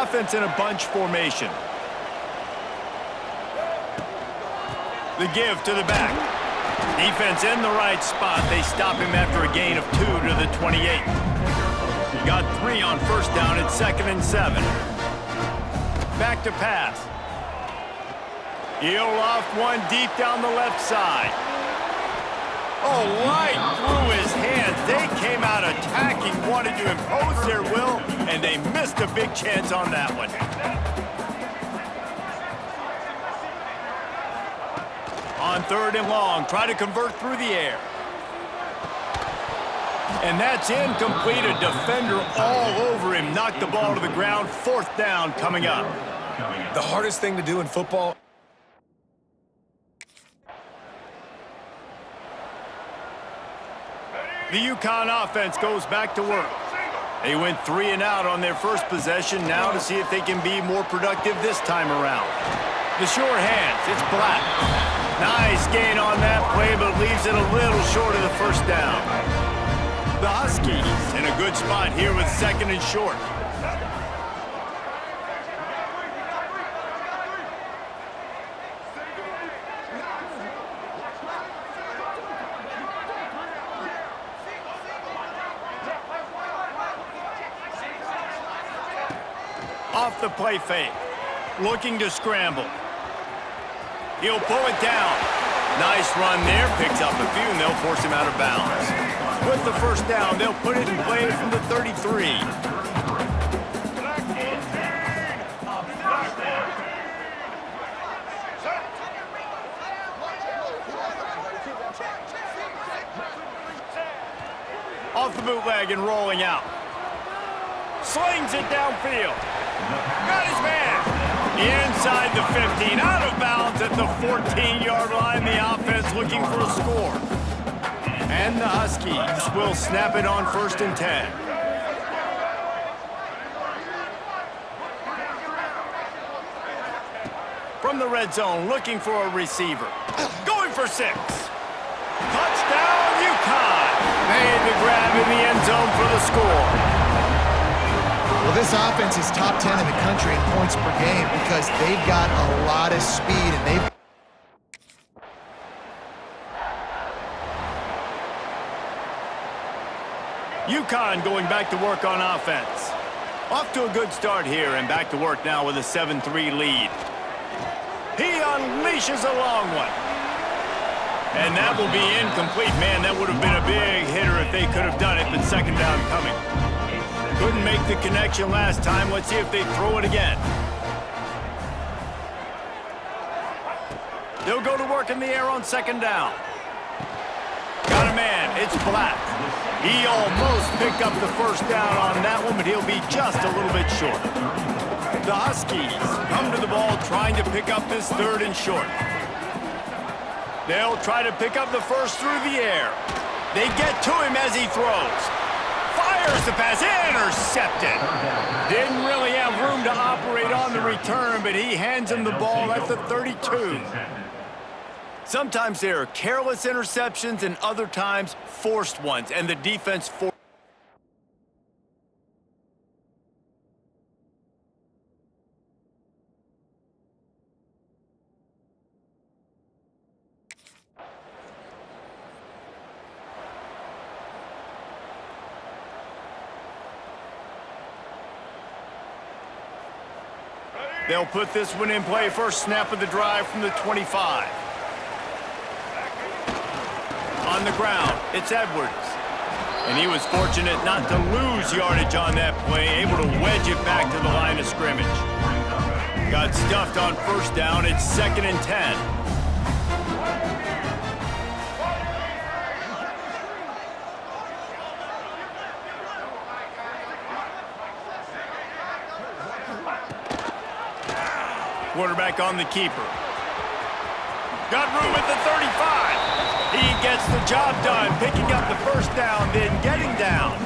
Offense in a bunch formation. The give to the back. Defense in the right spot. They stop him after a gain of 2 to the 28. Got 3 on first down at 2nd and 7. Back to pass. He'll loft one deep down the left side. Oh, right through his hands. They came out attacking, wanted to impose their will, and they missed a big chance on that one. On 3rd and long, try to convert through the air. And that's incomplete. A defender all over him. Knocked the ball to the ground. 4th down coming up. The hardest thing to do in football. The UConn offense goes back to work. They went 3 and out on their first possession, now to see if they can be more productive this time around. The sure hands, it's Black. Nice gain on that play, but leaves it a little short of the first down. The Huskies in a good spot here with 2nd and short. Off the play fake. Looking to scramble. He'll pull it down. Nice run there. Picks up a few, and they'll force him out of bounds. With the first down, they'll put it in play from the 33. Off the bootleg and rolling out. Slings it downfield. Got his man. Inside the 15. Out of bounds at the 14-yard line. The offense looking for a score. And the Huskies will snap it on 1st and 10. From the red zone, looking for a receiver. Going for 6. Touchdown, UConn. Made the grab in the end zone for the score. Well, this offense is top 10 in the country in points per game because they've got a lot of speed and they've... UConn going back to work on offense. Off to a good start here and back to work now with a 7-3 lead. He unleashes a long one. And that will be incomplete. Man, that would have been a big hitter if they could have done it, but 2nd down coming. Couldn't make the connection last time. Let's see if they throw it again. They'll go to work in the air on 2nd down. Got a man. It's Black. He almost picked up the first down on that one, but he'll be just a little bit short. The Huskies come to the ball trying to pick up this 3rd and short. They'll try to pick up the first through the air. They get to him as he throws. Fires the pass, intercepted. Didn't really have room to operate on the return, but he hands him the ball at the 32. Sometimes there are careless interceptions and other times forced ones, and the defense forced. They'll put this one in play. First snap of the drive from the 25. On the ground, it's Edwards. And he was fortunate not to lose yardage on that play, able to wedge it back to the line of scrimmage. Got stuffed on first down. It's 2nd and 10. Quarterback on the keeper. Got room at the 35. He gets the job done, picking up the first down, then getting down.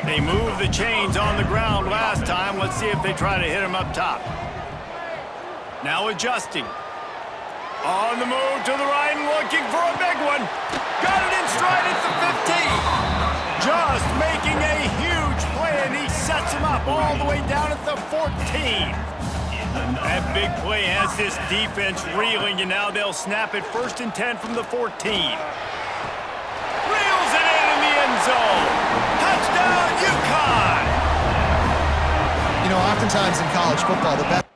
They moved the chains on the ground last time. Let's see if they try to hit him up top. Now adjusting. On the move to the right and looking for a big one. Got it in stride at the 15. Just making a huge play, and he sets him up All the way down at the 14. That big play has this defense reeling, and now they'll snap it 1st and 10 from the 14. Reels it in the end zone. Touchdown, UConn! You know, oftentimes in college football, the best...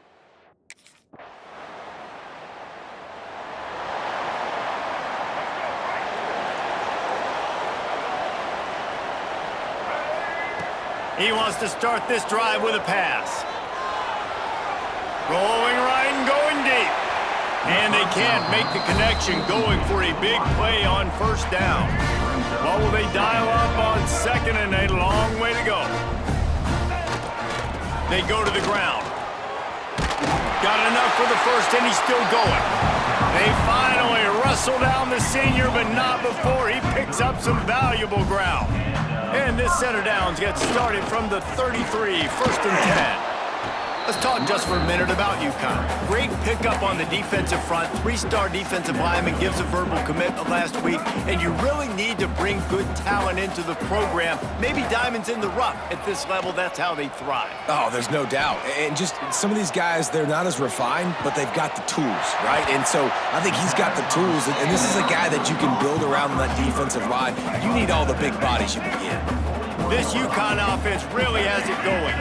He wants to start this drive with a pass. Rolling right and going deep. And they can't make the connection, going for a big play on 1st down. What will they dial up on 2nd and a long way to go? They go to the ground. Got enough for the 1st, and he's still going. They finally wrestle down the senior, but not before he picks up some valuable ground. And this center downs gets started from the 33, 1st and 10. Let's talk just for a minute about UConn. Great pickup on the defensive front. 3-star defensive lineman gives a verbal commitment last week, and you really need to bring good talent into the program. Maybe diamonds in the rough. At this level, that's how they thrive. Oh, there's no doubt. And just some of these guys, they're not as refined, but they've got the tools, right? And so I think he's got the tools, and this is a guy that you can build around that defensive line. You need all the big bodies you can get. This UConn offense really has it going.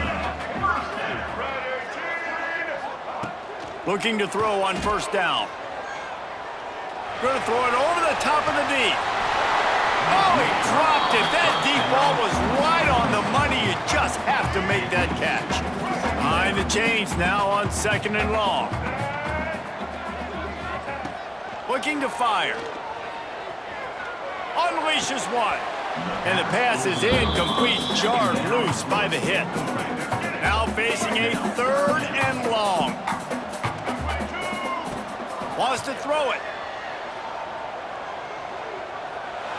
Looking to throw on 1st down. Going to throw it over the top of the deep. Oh, he dropped it. That deep ball was right on the money. You just have to make that catch. Behind the chains now on 2nd and long. Looking to fire. Unleashes one. And the pass is incomplete, jarred loose by the hit. Now facing a 3rd and long. Wants to throw it.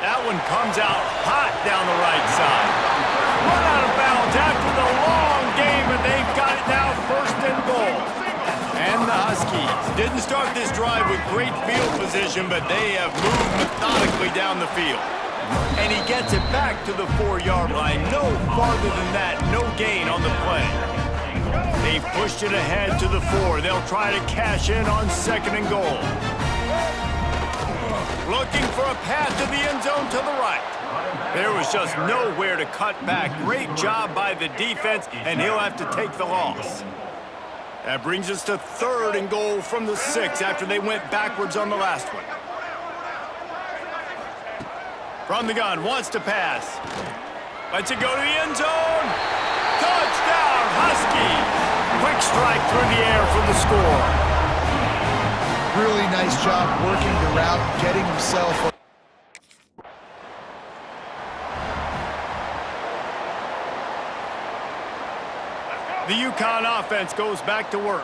That one comes out hot down the right side. Run out of bounds after the long game, and they've got it now 1st and goal. And the Huskies didn't start this drive with great field position, but they have moved methodically down the field. And he gets it back to the 4-yard line. No farther than that, no gain on the play. They've pushed it ahead to the 4. They'll try to cash in on 2nd and goal. Looking for a pass to the end zone to the right. There was just nowhere to cut back. Great job by the defense, and he'll have to take the loss. That brings us to 3rd and goal from the 6 after they went backwards on the last one. From the gun, wants to pass. Lets it go to the end zone. Touchdown, Huskies! Quick strike through the air for the score. Really nice job working the route, getting himself... The UConn offense goes back to work.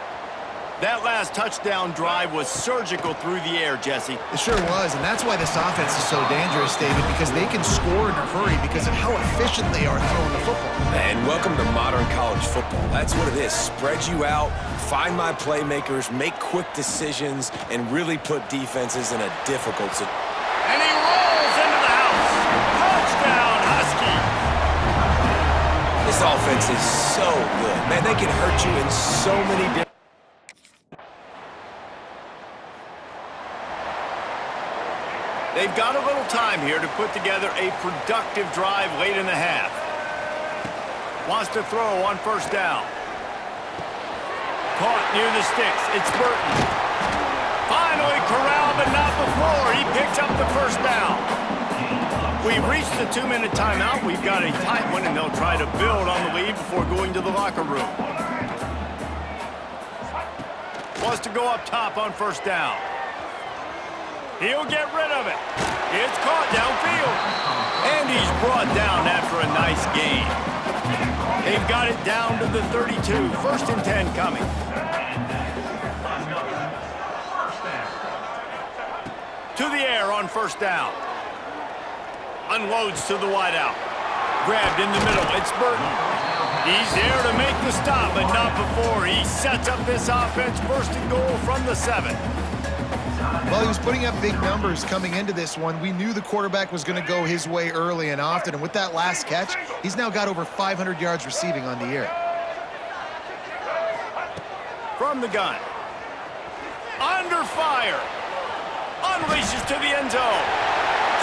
That last touchdown drive was surgical through the air, Jesse. It sure was, and that's why this offense is so dangerous, David, because they can score in a hurry because of how efficient they are throwing the football. And welcome to modern college football. That's what it is. Spread you out, find my playmakers, make quick decisions, and really put defenses in a difficult situation. And he rolls into the house. Touchdown, Huskies. This offense is so good. Man, they can hurt you in so many different... They've got a little time here to put together a productive drive late in the half. Wants to throw on 1st down. Caught near the sticks. It's Burton. Finally corralled, but not before. He picks up the 1st down. We've reached the 2-minute timeout. We've got a tight one, and they'll try to build on the lead before going to the locker room. Wants to go up top on 1st down. He'll get rid of it. It's caught downfield. And he's brought down after a nice gain. They've got it down to the 32. 1st and 10 coming. To the air on 1st down. Unloads to the wideout. Grabbed in the middle. It's Burton. He's there to make the stop, but not before. He sets up this offense 1st and goal from the 7. Well, he was putting up big numbers coming into this one. We knew the quarterback was going to go his way early and often, and with that last catch, he's now got over 500 yards receiving on the year. from the gun. Under fire. Unleashes to the end zone.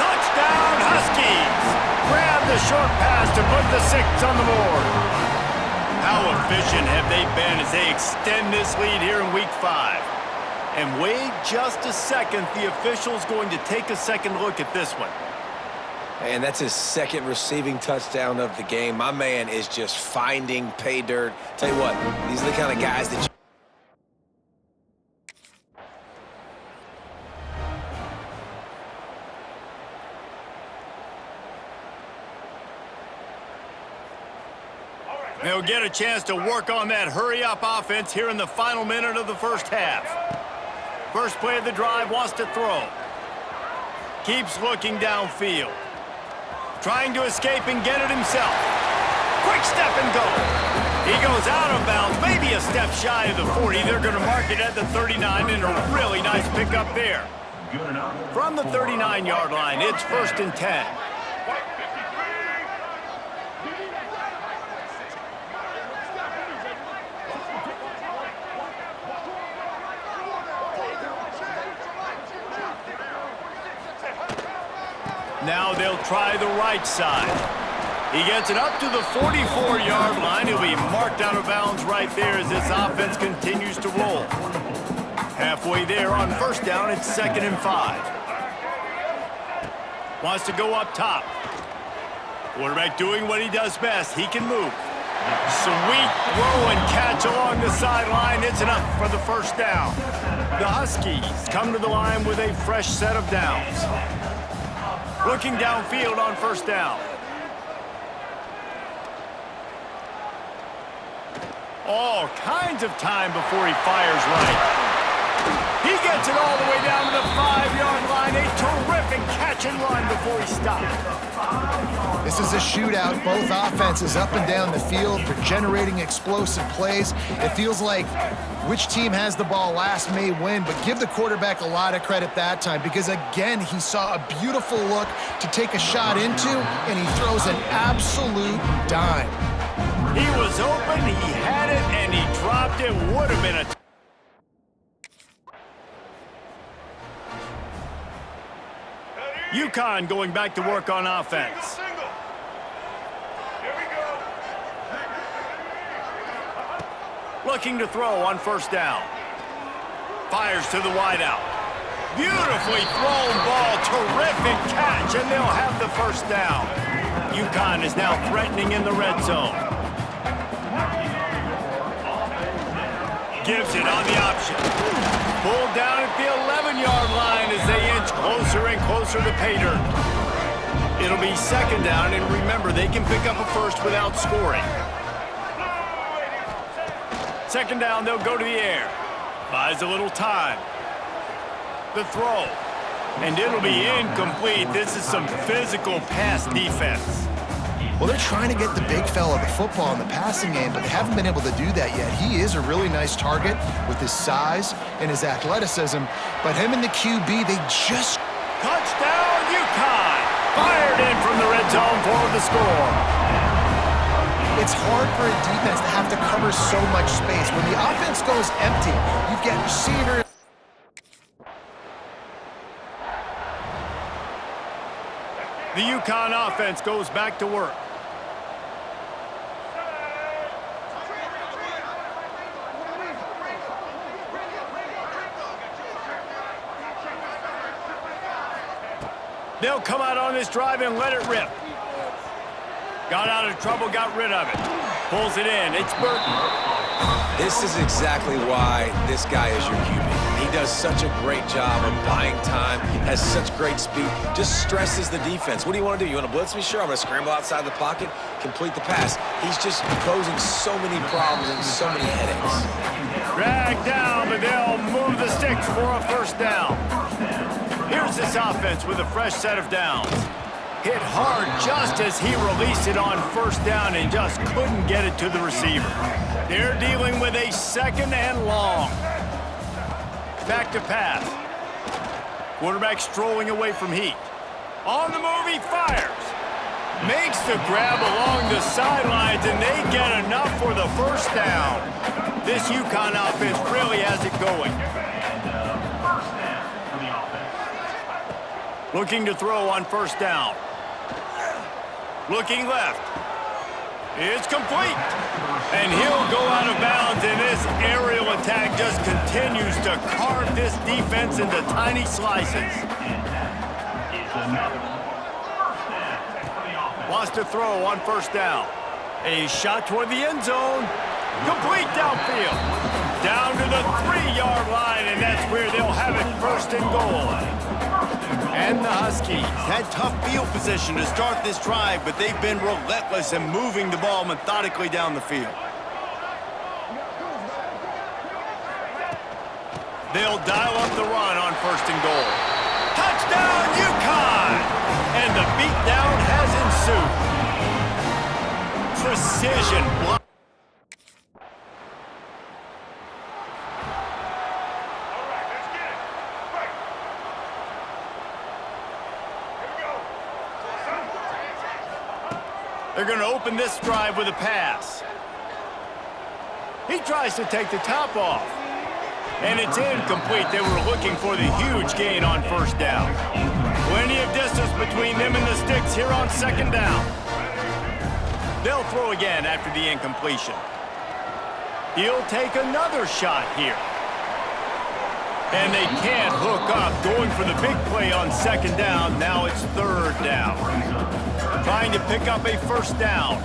Touchdown, Huskies! Grab the short pass to put the 6 on the board. How efficient have they been as they extend this lead here in Week 5? And wait just a second, the official's going to take a second look at this one. And that's his second receiving touchdown of the game. My man is just finding pay dirt. Tell you what, these are the kind of guys that you... They'll get a chance to work on that hurry-up offense here in the final minute of the first half. First play of the drive, wants to throw. Keeps looking downfield. Trying to escape and get it himself. Quick step and go. He goes out of bounds, maybe a step shy of the 40. They're going to mark it at the 39, and a really nice pickup there. From the 39-yard line, it's 1st and 10. Now they'll try the right side. He gets it up to the 44-yard line. He'll be marked out of bounds right there as this offense continues to roll. Halfway there on 1st down, it's 2nd and 5. Wants to go up top. Quarterback doing what he does best. He can move. Sweet throw and catch along the sideline. It's enough for the 1st down. The Huskies come to the line with a fresh set of downs. Looking downfield on 1st down. All kinds of time before he fires right. He gets it all the way down to the 5-yard line. A terrific catch and run before he stopped. This is a shootout. Both offenses up and down the field. They're generating explosive plays. It feels like which team has the ball last may win, but give the quarterback a lot of credit that time because, again, he saw a beautiful look to take a shot into, and he throws an absolute dime. He was open, he had it, and he dropped it. Would have been a... UConn going back to work on offense. Looking to throw on 1st down. Fires to the wideout. Beautifully thrown ball. Terrific catch, and they'll have the 1st down. UConn is now threatening in the red zone. Gives it on the option. Pulled down at the 11-yard line as they inch closer and closer to pay dirt. It'll be 2nd down, and remember, they can pick up a 1st without scoring. 2nd down, they'll go to the air. Buys a little time. The throw. And it'll be incomplete. This is some physical pass defense. Well, they're trying to get the big fella the football in the passing game, but they haven't been able to do that yet. He is a really nice target with his size and his athleticism, but him and the QB, they just... Touchdown, UConn! Fired in from the red zone for the score. It's hard for a defense to have to cover so much space. When the offense goes empty, you get receivers. The UConn offense goes back to work. They'll come out on this drive and let it rip. Got out of trouble, got rid of it. Pulls it in. It's Burton. This is exactly why this guy is your QB. He does such a great job of buying time, has such great speed, just stresses the defense. What do you want to do? You want to blitz me? Sure, I'm going to scramble outside the pocket, complete the pass. He's just posing so many problems and so many headaches. Dragged down, but they'll move the sticks for a 1st down. Here's this offense with a fresh set of downs. Hit hard just as he released it on 1st down and just couldn't get it to the receiver. They're dealing with a 2nd and long. Back to pass. Quarterback strolling away from heat. On the move, he fires. Makes the grab along the sidelines, and they get enough for the first down. This UConn offense really has it going. Looking to throw on first down. Looking left. It's complete. And he'll go out of bounds, and this aerial attack just continues to carve this defense into tiny slices. Wants to throw on first down. A shot toward the end zone. Complete downfield. Down to the 3-yard line, and that's where they'll have it first and goal. And the Huskies had tough field position to start this drive, but they've been relentless in moving the ball methodically down the field. They'll dial up the run on first and goal. Touchdown, UConn! And the beatdown has ensued. Precision block. They're going to open this drive with a pass. He tries to take the top off. And it's incomplete. They were looking for the huge gain on first down. Plenty of distance between them and the sticks here on second down. They'll throw again after the incompletion. He'll take another shot here. And they can't hook up. Going for the big play on second down. Now it's third down. Trying to pick up a first down.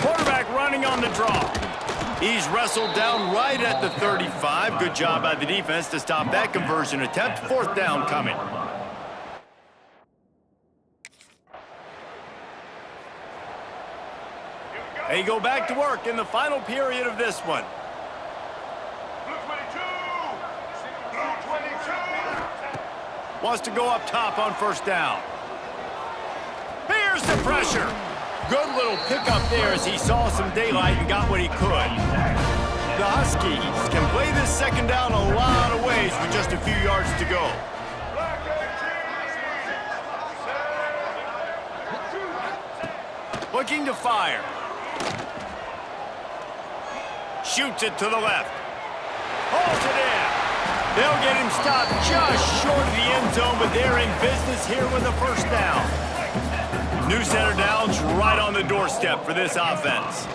Quarterback running on the draw. He's wrestled down right at the 35. Good job by the defense to stop that conversion attempt. Fourth down coming. They go back to work in the final period of this one. Wants to go up top on first down. Here's the pressure. Good little pickup there as he saw some daylight and got what he could. The Huskies can play this second down a lot of ways with just a few yards to go. Looking to fire. Shoots it to the left. Holds it in. They'll get him stopped just short of the end zone, but they're in business here with a first down. New center down's right on the doorstep for this offense.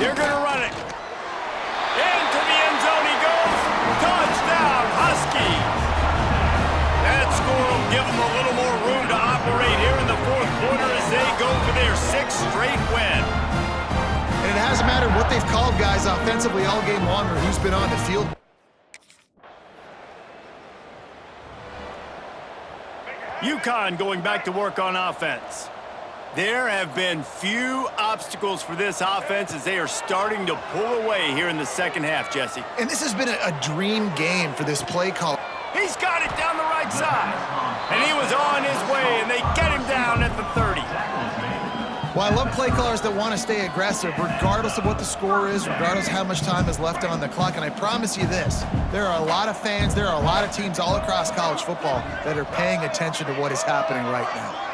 They're going to run it. Into the end zone he goes. Touchdown, Huskies. That score will give them a little more room to operate here in the fourth quarter as they go for their 6th straight win. And it hasn't mattered what they've called guys offensively all game long or who's been on the field. UConn going back to work on offense. There have been few obstacles for this offense as they are starting to pull away here in the second half, Jesse. And this has been a dream game for this play call. He's got it down the right side. And he was on his way, and they get him down at the 30. Well, I love play callers that want to stay aggressive regardless of what the score is, regardless of how much time is left on the clock. And I promise you this, there are a lot of fans, there are a lot of teams all across college football that are paying attention to what is happening right now.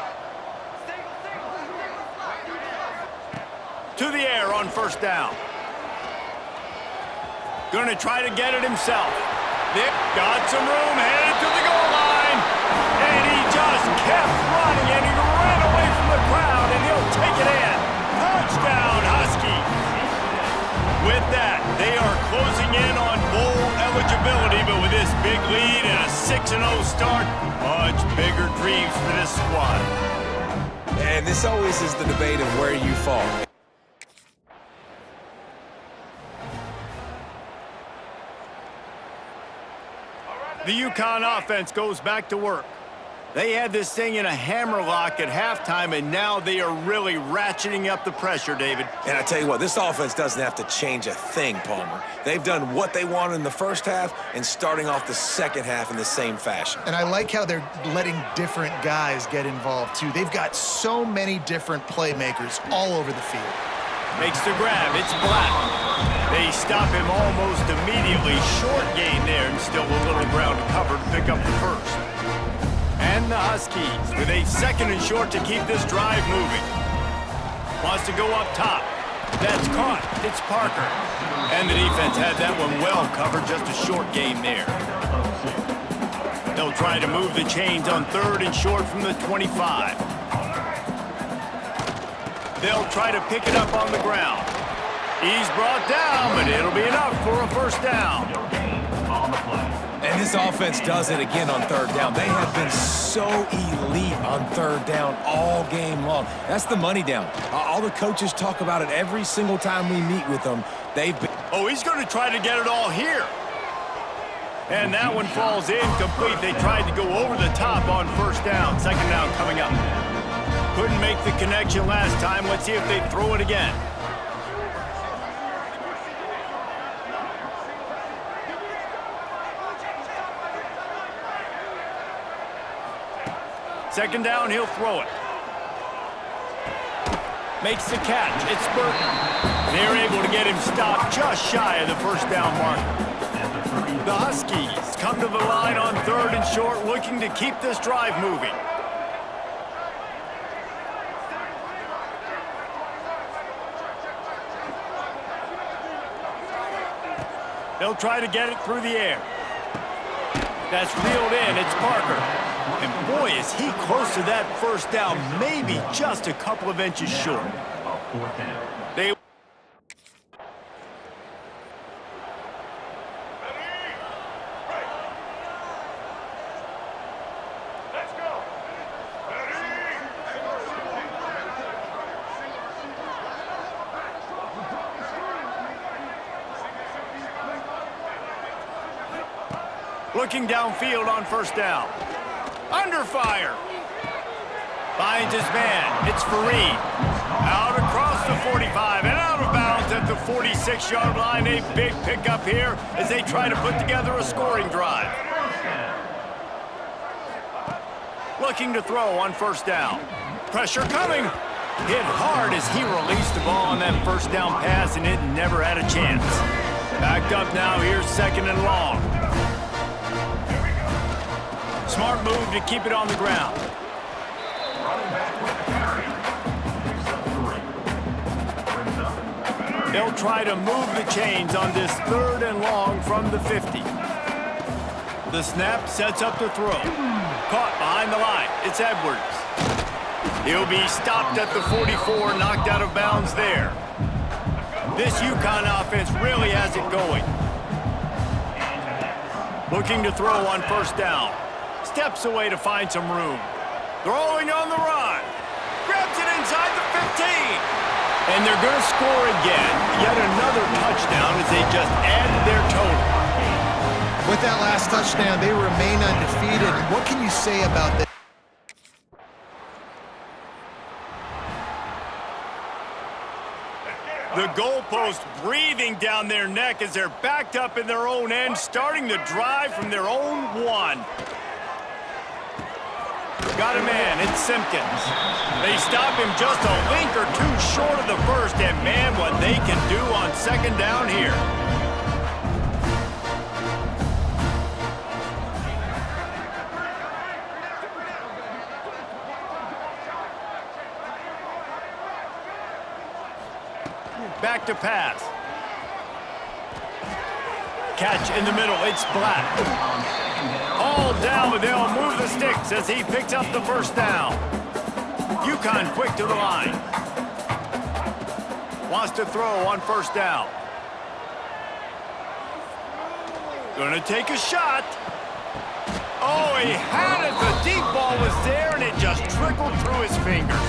To the air on first down. Going to try to get it himself. Got some room, headed to the goal line. And he just kept running, and he ran away from the crowd, and he'll take it in. Touchdown, Huskies. With that, they are closing in on bowl eligibility, but with this big lead and a 6-0 start, much bigger dreams for this squad. And this always is the debate of where you fall. The UConn offense goes back to work. They had this thing in a hammerlock at halftime, and now they are really ratcheting up the pressure, David. And I tell you what, this offense doesn't have to change a thing, Palmer. They've done what they wanted in the first half and starting off the second half in the same fashion. And I like how they're letting different guys get involved, too. They've got so many different playmakers all over the field. Makes the grab. It's Black. They stop him almost immediately. Short gain there, and still a little ground to cover to pick up the first. And the Huskies with a 2nd and short to keep this drive moving. Wants to go up top. That's caught. It's Parker. And the defense had that one well covered. Just a short gain there. They'll try to move the chains on 3rd and short from the 25. They'll try to pick it up on the ground. He's brought down, but it'll be enough for a first down. And this offense does it again on 3rd down. They have been so elite on 3rd down all game long. That's the money down. All the coaches talk about it every single time we meet with them. They've been... Oh, he's going to try to get it all here. And that one falls incomplete. They tried to go over the top on 1st down. 2nd down coming up. Couldn't make the connection last time. Let's see if they throw it again. Second down, he'll throw it. Makes the catch. It's Burton. They're able to get him stopped just shy of the 1st down marker. The Huskies come to the line on 3rd and short, looking to keep this drive moving. They'll try to get it through the air. That's reeled in. It's Parker. And boy, is he close to that 1st down, maybe just a couple of inches short. They looking downfield on 1st down. Under fire. Finds his man. It's Fareed. Out across the 45 and out of bounds at the 46-yard line. A big pickup here as they try to put together a scoring drive. Looking to throw on 1st down. Pressure coming. Hit hard as he released the ball on that 1st down pass, and it never had a chance. Backed up now. Here's 2nd and long. Smart move to keep it on the ground. They'll try to move the chains on this 3rd and long from the 50. The snap sets up the throw. Caught behind the line. It's Edwards. He'll be stopped at the 44, knocked out of bounds there. This UConn offense really has it going. Looking to throw on 1st down. Steps away to find some room. Throwing on the run. Grabs it inside the 15. And they're going to score again. Yet another touchdown as they just added their total. With that last touchdown, they remain undefeated. What can you say about this? The goalpost breathing down their neck as they're backed up in their own end, starting the drive from their own 1. Got a man, it's Simpkins. They stop him just a link or 2 short of the 1st, and man, what they can do on 2nd down here. Back to pass. Catch in the middle, it's Black. All down, but they'll move the sticks as he picks up the 1st down. UConn quick to the line. Wants to throw on 1st down. Gonna take a shot. Oh, he had it. The deep ball was there, and it just trickled through his fingers.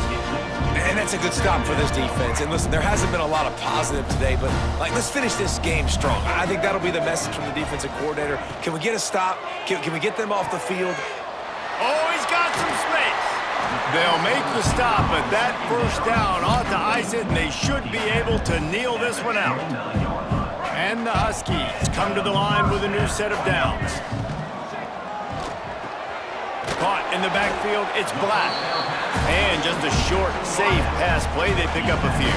And that's a good stop for this defense. And listen, there hasn't been a lot of positive today, but let's finish this game strong. I think that'll be the message from the defensive coordinator. Can we get a stop? Can we get them off the field? Oh, he's got some space. They'll make the stop, but that first down ought to ice it, and they should be able to kneel this one out. And the Huskies come to the line with a new set of downs. Caught in the backfield, it's Black. And just a short, safe pass play, they pick up a few.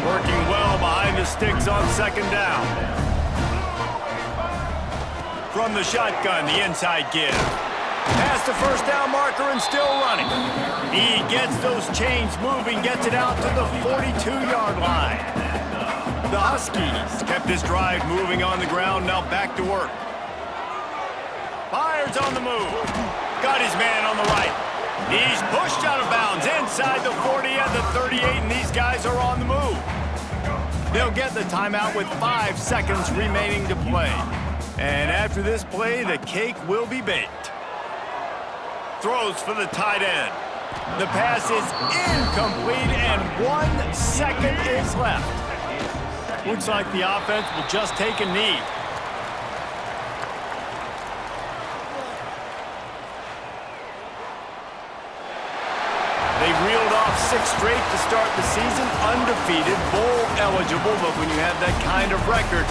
Working well behind the sticks on second down. From the shotgun, the inside give. Past the first down marker and still running. He gets those chains moving, gets it out to the 42-yard line. The Huskies kept this drive moving on the ground, now back to work. Fires on the move. Got his man on the right. He's pushed out of bounds inside the 40 and the 38, and these guys are on the move. They'll get the timeout with 5 seconds remaining to play. And after this play, the cake will be baked. Throws for the tight end. The pass is incomplete, and 1 second is left. Looks like the offense will just take a knee. They reeled off 6 straight to start the season, undefeated, bowl eligible, but when you have that kind of record,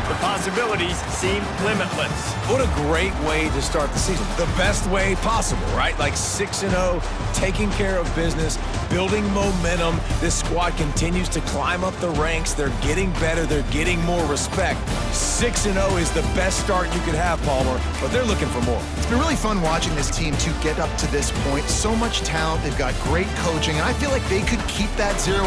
the possibilities seem limitless. What a great way to start the season. The best way possible, right? Like 6-0, taking care of business, building momentum. This squad continues to climb up the ranks. They're getting better. They're getting more respect. 6-0 is the best start you could have, Palmer, but they're looking for more. It's been really fun watching this team to get up to this point. So much talent. They've got great coaching, and I feel like they could keep that 0